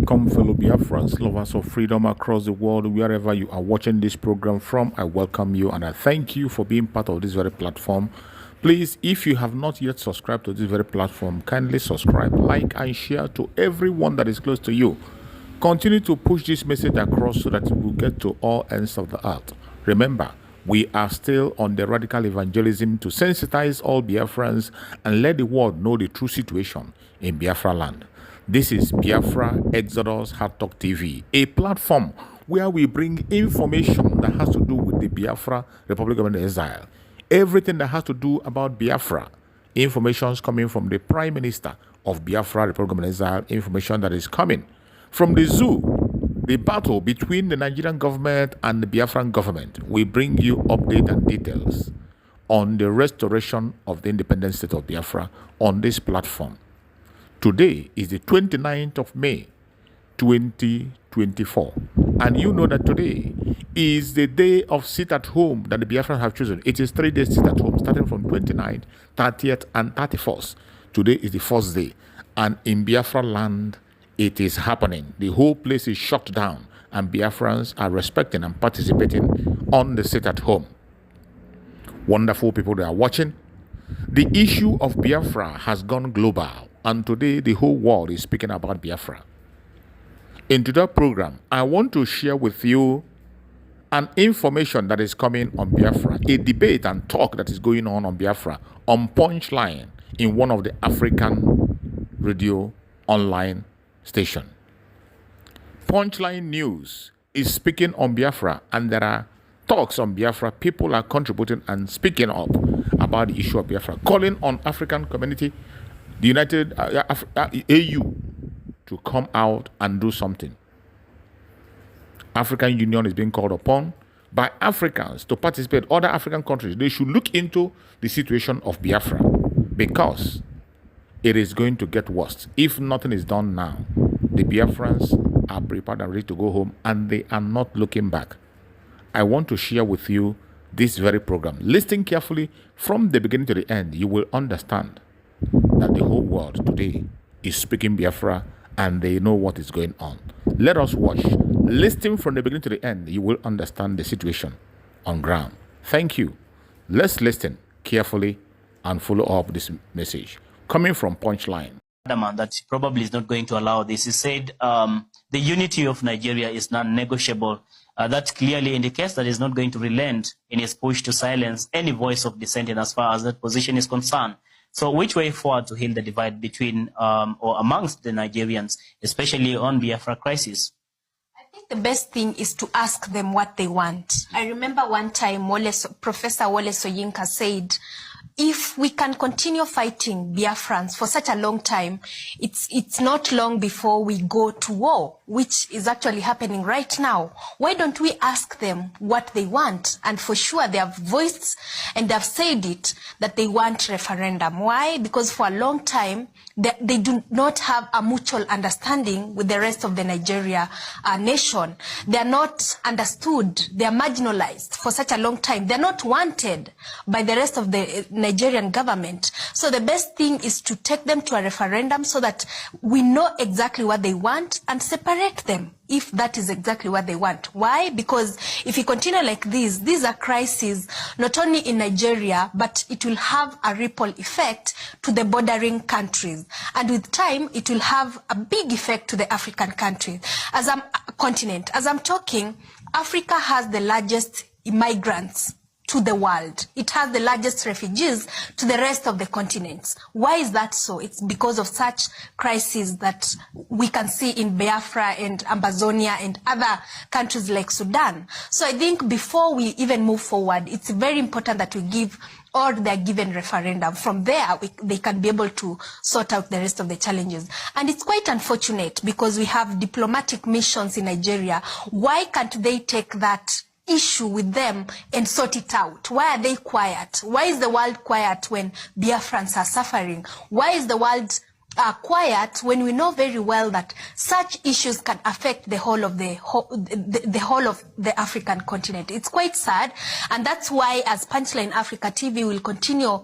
Welcome, fellow Biafrans, lovers of freedom across the world, wherever you are watching this program from. I welcome you and I thank you for being part of this very platform. Please, if you have not yet subscribed to this very platform, kindly subscribe, like, and share to everyone that is close to you. Continue to push this message across so that it will get to all ends of the earth. Remember, we are still on the radical evangelism to sensitize all Biafrans and let the world know the true situation in Biafra land. This is Biafra Exodus Hard Talk TV, a platform where we bring information that has to do with the Biafra Republic of Exile. Everything that has to do about Biafra, information is coming from the Prime Minister of Biafra Republic of Exile, information that is coming from the zoo, the battle between the Nigerian government and the Biafran government. We bring you updates and details on the restoration of the independent state of Biafra on this platform. Today is the 29th of May, 2024. And you know that today is the day of sit at home that the Biafrans have chosen. It is 3 days sit at home, starting from 29th, 30th, and 31st. Today is the first day. And in Biafra land, it is happening. The whole place is shut down. And Biafrans are respecting and participating on the sit at home. Wonderful people that are watching. The issue of Biafra has gone global. And today, the whole world is speaking about Biafra. In today's program, I want to share with you an information that is coming on Biafra, a debate and talk that is going on Biafra, on Punchline in one of the African radio online stations. Punchline News is speaking on Biafra, and there are talks on Biafra. People are contributing and speaking up about the issue of Biafra, calling on African community, the United AU, to come out and do something. African Union is being called upon by Africans to participate. Other African countries, they should look into the situation of Biafra, because it is going to get worse if nothing is done now. The Biafrans are prepared and ready to go home, and they are not looking back. I want to share with you this very program. Listen carefully from the beginning to the end. You will understand that the whole world today is speaking Biafra and they know what is going on. Let us watch. Listen from the beginning to the end. You will understand the situation on ground. Thank you. Let's listen carefully and follow up this message coming from Punchline. That probably is not going to allow this. He said the unity of Nigeria is non-negotiable. That clearly indicates that he's not going to relent in his push to silence any voice of dissenting as far as that position is concerned. So which way forward to heal the divide between or amongst the Nigerians, especially on Biafra crisis? I think the best thing is to ask them what they want. I remember one time Professor Wole Soyinka said, if we can continue fighting Biafrans for such a long time, it's not long before we go to war, which is actually happening right now. Why don't we ask them what they want? And for sure they have voiced and they have said it, that they want referendum. Why? Because for a long time, they do not have a mutual understanding with the rest of the Nigeria nation. They are not understood. They are marginalized for such a long time. They are not wanted by the rest of the Nigerian government. So the best thing is to take them to a referendum so that we know exactly what they want and separate them if that is exactly what they want. Why? Because if we continue like this, these are crises not only in Nigeria, but it will have a ripple effect to the bordering countries. And with time, it will have a big effect to the African countries. As I'm continent, as I'm talking, Africa has the largest immigrants to the world. It has the largest refugees to the rest of the continents. Why is that so? It's because of such crises that we can see in Biafra and Amazonia and other countries like Sudan. So I think before we even move forward, it's very important that we give or they're given referendum. From there, they can be able to sort out the rest of the challenges. And it's quite unfortunate because we have diplomatic missions in Nigeria. Why can't they take that issue with them and sort it out? Why are they quiet? Why is the world quiet when Biafrans are suffering? Why is the world quiet when we know very well that such issues can affect the whole of the whole of the African continent? It's quite sad, and that's why as Punchline Africa TV will continue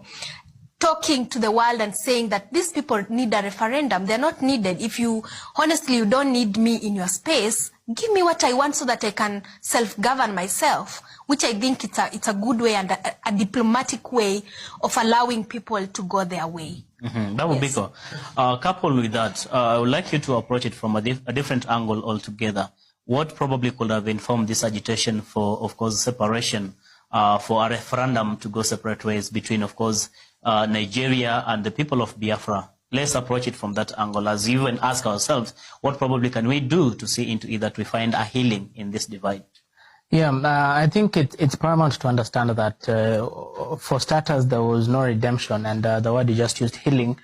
talking to the world and saying that these people need a referendum. They're not needed. If you, honestly, you don't need me in your space, give me what I want so that I can self-govern myself, which I think it's a good way and a diplomatic way of allowing people to go their way. That would be cool. Coupled with that, I would like you to approach it from a different angle altogether. What probably could have informed this agitation for, of course, separation, for a referendum to go separate ways between, of course, Nigeria and the people of Biafra? Let's approach it from that angle, as you and ask ourselves, what probably can we do to see into it that we find a healing in this divide? Yeah, I think it's paramount to understand that for starters, there was no redemption, and the word you just used, healing,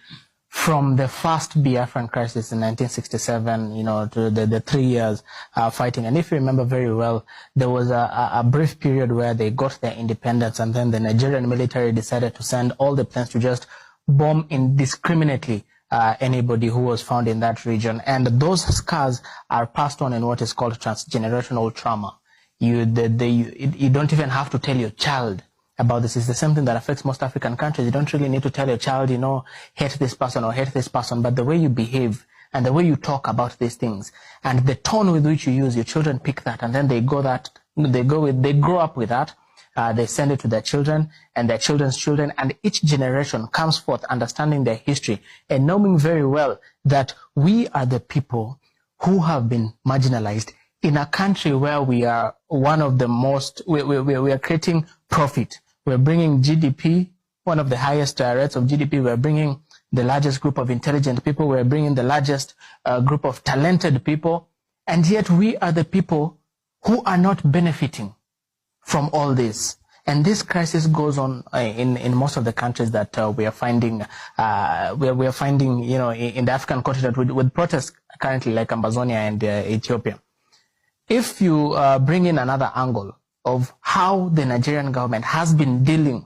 from the first Biafran crisis in 1967, to the 3 years fighting. And if you remember very well, there was a brief period where they got their independence, and then the Nigerian military decided to send all the planes to just bomb indiscriminately anybody who was found in that region. And those scars are passed on in what is called transgenerational trauma. You don't even have to tell your child about this. It's the same thing that affects most African countries. You don't really need to tell your child, hate this person or hate this person, but the way you behave and the way you talk about these things and the tone with which you use, your children pick that, and then they grow up with that. They send it to their children and their children's children, and each generation comes forth understanding their history and knowing very well that we are the people who have been marginalized in a country where we are one of the most, we are creating profit. We're bringing GDP, one of the highest rates of GDP. We're bringing the largest group of intelligent people. We're bringing the largest group of talented people. And yet we are the people who are not benefiting from all this. And this crisis goes on in most of the countries that we are finding, we are finding, in the African continent with protests currently like Amazonia and Ethiopia. If you bring in another angle of how the Nigerian government has been dealing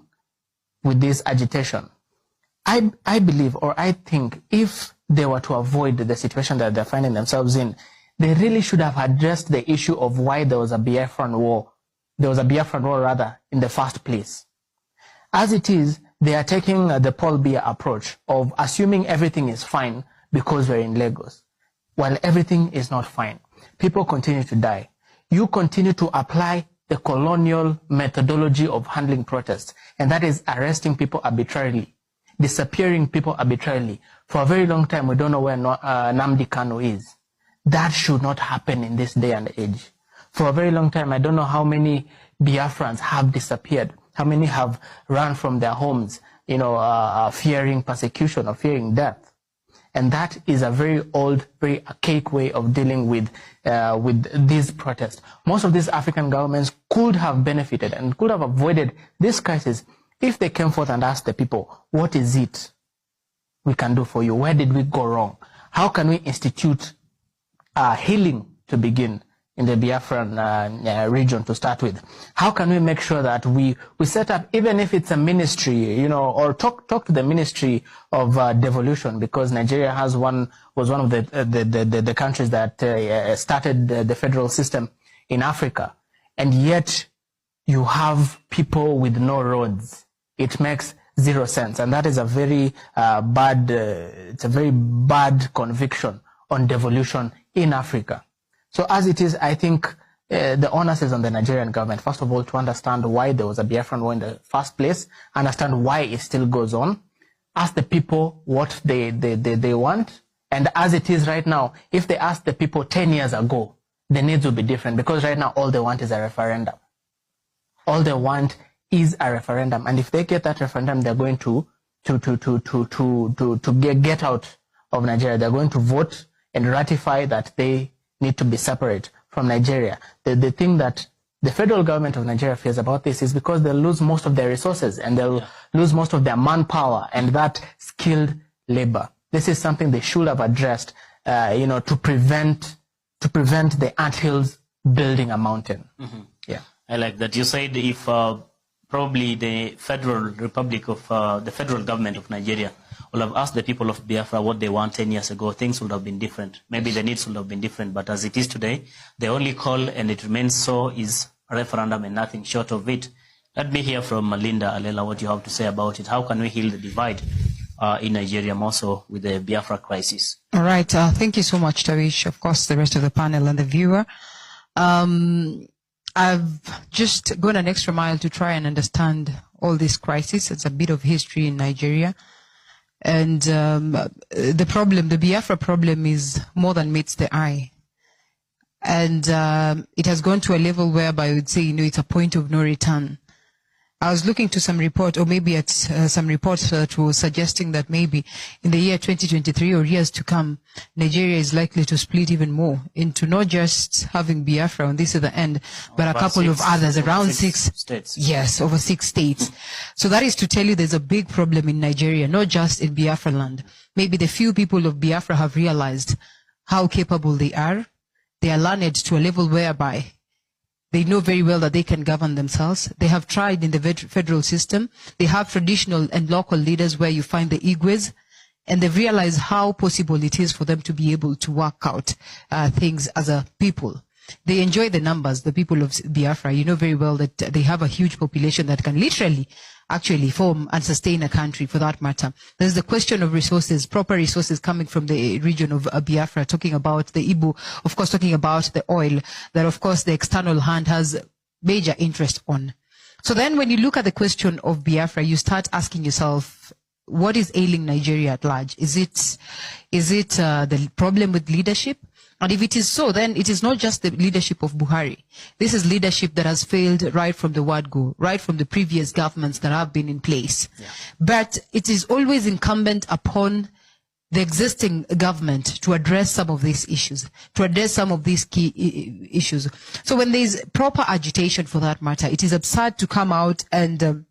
with this agitation, I believe, or I think, if they were to avoid the situation that they're finding themselves in, they really should have addressed the issue of why there was a Biafran war. There was a Biafran war, rather, in the first place. As it is, they are taking the Paul Biya approach of assuming everything is fine because we're in Lagos, while everything is not fine. People continue to die. You continue to apply the colonial methodology of handling protests, and that is arresting people arbitrarily, disappearing people arbitrarily. For a very long time, we don't know where Nnamdi Kanu is. That should not happen in this day and age. For a very long time, I don't know how many Biafrans have disappeared, how many have run from their homes, fearing persecution or fearing death. And that is a very old, very archaic way of dealing with these protests. Most of these African governments could have benefited and could have avoided this crisis if they came forth and asked the people, what is it we can do for you? Where did we go wrong? How can we institute healing to begin in the Biafran region to start with? How can we make sure that we set up, even if it's a ministry, or talk to the Ministry of Devolution, because Nigeria was one of the countries that started the federal system in Africa, and yet you have people with no roads. It makes zero sense, and that is a very it's a very bad conviction on devolution in Africa. So as it is, I think the onus is on the Nigerian government, first of all, to understand why there was a Biafran war in the first place, understand why it still goes on, ask the people what they want, and as it is right now, if they asked the people 10 years ago, the needs will be different, because right now all they want is a referendum. All they want is a referendum, and if they get that referendum, they're going to get out of Nigeria. They're going to vote and ratify that they need to be separate from Nigeria. The thing that the federal government of Nigeria fears about this is because they'll lose most of their resources and they'll lose most of their manpower and that skilled labor. This is something they should have addressed, to prevent the anthills building a mountain. Mm-hmm. Yeah, I like that. You said if probably the federal government of Nigeria will have asked the people of Biafra what they want 10 years ago, things would have been different. Maybe the needs would have been different, but as it is today, the only call, and it remains so, is a referendum and nothing short of it. Let me hear from Linda Alela what you have to say about it. How can we heal the divide in Nigeria, more so with the Biafra crisis? All right. Thank you so much, Tavish. Of course, the rest of the panel and the viewer. I've just gone an extra mile to try and understand all this crisis. It's a bit of history in Nigeria. And the Biafra problem is more than meets the eye. And it has gone to a level whereby I would say, it's a point of no return. I was looking to some report, or maybe at some reports that were suggesting that maybe in the year 2023 or years to come, Nigeria is likely to split even more into not just having Biafra on this other end, but a couple of others, around six states. Yes, over 6 states. So that is to tell you there's a big problem in Nigeria, not just in Biafra land. Maybe the few people of Biafra have realized how capable they are. They are learned to a level whereby they know very well that they can govern themselves. They have tried in the federal system. They have traditional and local leaders where you find the Igwes, and they've realized how possible it is for them to be able to work out things as a people. They enjoy the numbers, the people of Biafra. You know very well that they have a huge population that can literally actually form and sustain a country, for that matter. There's the question of resources, proper resources coming from the region of Biafra, talking about the Igbo, of course, talking about the oil that, of course, the external hand has major interest on. So then when you look at the question of Biafra, you start asking yourself, what is ailing Nigeria at large? Is it the problem with leadership? And if it is so, then it is not just the leadership of Buhari. This is leadership that has failed right from the word go, right from the previous governments that have been in place. Yeah. But it is always incumbent upon the existing government to address some of these issues, to address some of these key issues. So when there is proper agitation, for that matter, it is absurd to come out and,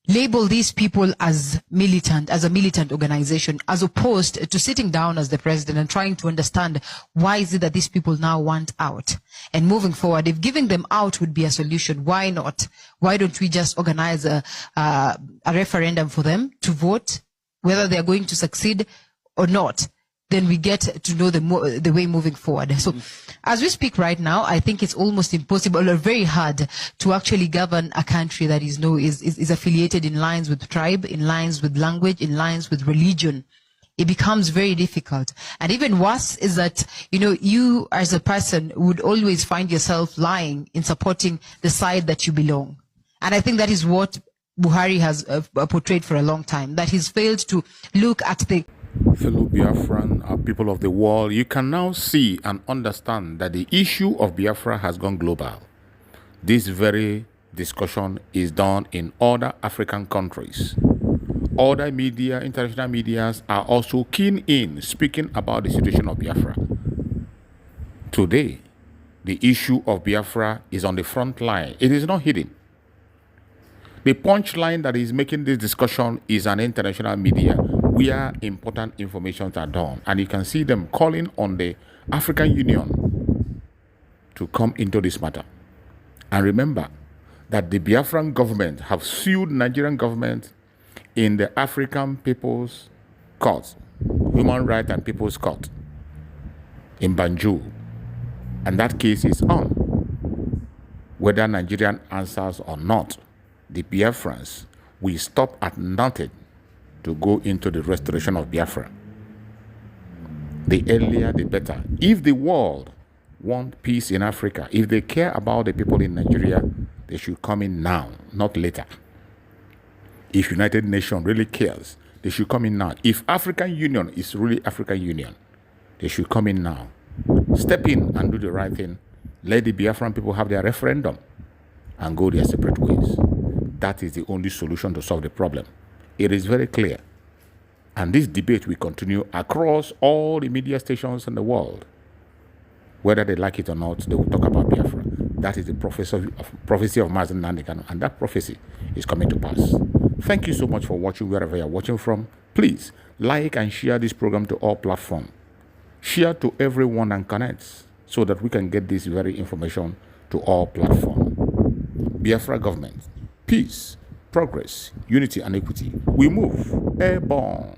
label these people as militant, as a militant organization, as opposed to sitting down as the president and trying to understand why is it that these people now want out. And moving forward, if giving them out would be a solution, why not? Why don't we just organize a referendum for them to vote, whether they are going to succeed or not? Then we get to know the way moving forward. So as we speak right now, I think it's almost impossible or very hard to actually govern a country that is affiliated in lines with tribe, in lines with language, in lines with religion. It becomes very difficult. And even worse is that, you as a person would always find yourself lying in supporting the side that you belong. And I think that is what Buhari has portrayed for a long time, that he's failed to look at the fellow Biafran, people of the world, you can now see and understand that the issue of Biafra has gone global. This very discussion is done in other African countries. Other media, international medias are also keen in speaking about the situation of Biafra. Today, the issue of Biafra is on the front line. It is not hidden. The punchline that is making this discussion is an international media where important informations are done. And you can see them calling on the African Union to come into this matter. And remember that the Biafran government have sued Nigerian government in the African People's Court, Human Rights and People's Court in Banjul. And that case is on. Whether Nigerian answers or not, the Biafrans will stop at nothing to go into the restoration of Biafra. The earlier, the better. If the world want peace in Africa, if they care about the people in Nigeria, they should come in now, not later. If United Nations really cares, they should come in now. If African Union is really African Union, they should come in now. Step in and do the right thing. Let the Biafran people have their referendum and go their separate ways. That is the only solution to solve the problem. It is very clear. And this debate will continue across all the media stations in the world. Whether they like it or not, they will talk about Biafra. That is the prophecy of Mazen Nandekano, and that prophecy is coming to pass. Thank you so much for watching wherever you're watching from. Please like and share this program to all platforms. Share to everyone and connect so that we can get this very information to all platforms. Biafra government, peace, progress, unity and equity. We move airborne.